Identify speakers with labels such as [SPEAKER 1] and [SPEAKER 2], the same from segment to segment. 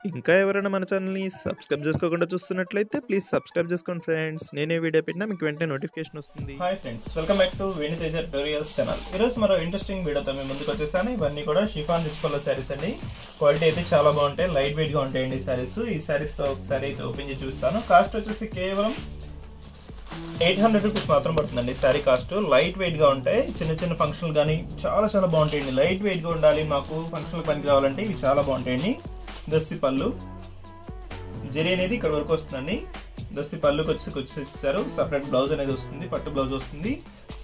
[SPEAKER 1] ఇంకా ఎవరైనా మన ఛానల్‌ని సబ్స్క్రైబ్ చేసుకోకుండా చూస్తున్నట్లయితే ప్లీజ్ సబ్స్క్రైబ్ చేసుకోండి ఫ్రెండ్స్. నేనే వీడియో పెట్టినా మీకు వెంటనే నోటిఫికేషన్ వస్తుంది.
[SPEAKER 2] Hi friends, welcome back to Teja tutorials channel. ఈరోజు మరో ఇంట్రెస్టింగ్ వీడియోతో మేము ముందుకు వచ్చేసాను. ఇవన్నీ కూడా షిఫాన్ రిపాlle శారీస్ అండి. క్వాలిటీ అయితే చాలా బాగుంటాయి, లైట్ వెయిట్ గా ఉంటాయండి ఈ శారీస్. ఈ శారీస్ తో ఒకసారి అయితే ఓపెన్ చేసి చూపిస్తాను. కాస్ట్ వచ్చేసి కేవలం 800 రూపీస్ మాత్రం పడుతుందండి. శారీ కాస్ట్ లైట్ వెయిట్ గా ఉంటాయి. చిన్న చిన్న ఫంక్షన్లు కానీ చాలా బాగుంటాయండి. లైట్ వెయిట్ గా ఉండాలి, మాకు ఫంక్షన్లు పనికి రావాలంటే ఇవి చాలా బాగుంటాయండి. దొస్సి పళ్ళు జరీ అనేది ఇక్కడ వరకు వస్తుందండి. దొస్సి పళ్ళుకి వచ్చేసారు. సపరేట్ బ్లౌజ్ అనేది వస్తుంది, పట్టు బ్లౌజ్ వస్తుంది.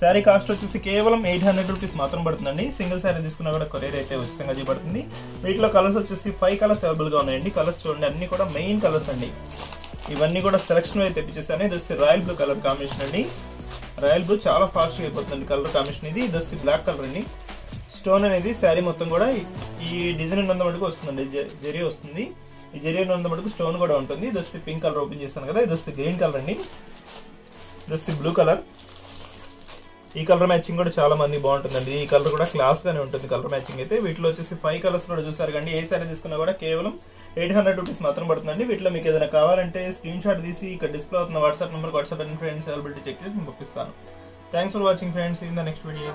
[SPEAKER 2] శారీ కాస్ట్ వచ్చేసి కేవలం 800 రూపీస్ మాత్రం పడుతుందండి. సింగిల్ శారీ తీసుకున్నా కూడా కొరియర్ అయితే ఉచితంగా చేయబడుతుంది. వీటిలో కలర్స్ వచ్చేసి 5 కలర్స్ అవైలబుల్ గా ఉన్నాయండి. కలర్స్ చూడండి, అన్ని కూడా మెయిన్ కలర్స్ అండి. ఇవన్నీ కూడా సెలక్షన్ అయితే తెప్పించేసాను. ఇది వచ్చి రాయల్ బ్లూ కలర్ కాంబినేషన్ అండి. రాయల్ బ్లూ చాలా ఫాస్ట్గా అయిపోతుందండి కలర్ కాంబినేషన్ ఇది. ఇది వచ్చి బ్లాక్ కలర్ అండి. స్టోన్ అనేది శారీ మొత్తం కూడా ఈ డిజైన్ ఉన్నంత మటుకు వస్తుందండి. జరీ వస్తుంది. ఈ జరీ ఉన్నంత మటుకు స్టోన్ కూడా ఉంటుంది. ఇది వచ్చి పింక్ కలర్ ఓపెన్ చేస్తాను కదా, ఇది వచ్చి గ్రీన్ కలర్ అండి. ఇది వచ్చి బ్లూ కలర్. ఈ కలర్ మ్యాచింగ్ కూడా చాలా మంది బాగుంటుందండి. ఈ కలర్ కూడా క్లాస్ గానే ఉంటుంది కలర్ మ్యాచింగ్ అయితే. వీటిలో వచ్చేసి 5 కలర్స్ కూడా చూసారు కండి. ఏ శారీ తీసుకున్నా కూడా కేవలం 800 రూపీస్ మాత్రం పడుతుందండి. వీటిలో మీకు ఏదైనా కావాలంటే స్క్రీన్ షాట్ తీసి ఇక్కడ డిస్ప్లే అవుతున్న WhatsApp number WhatsApp and friends availability check చేసి పంపిస్తాను. Thanks for watching friends. In the next video.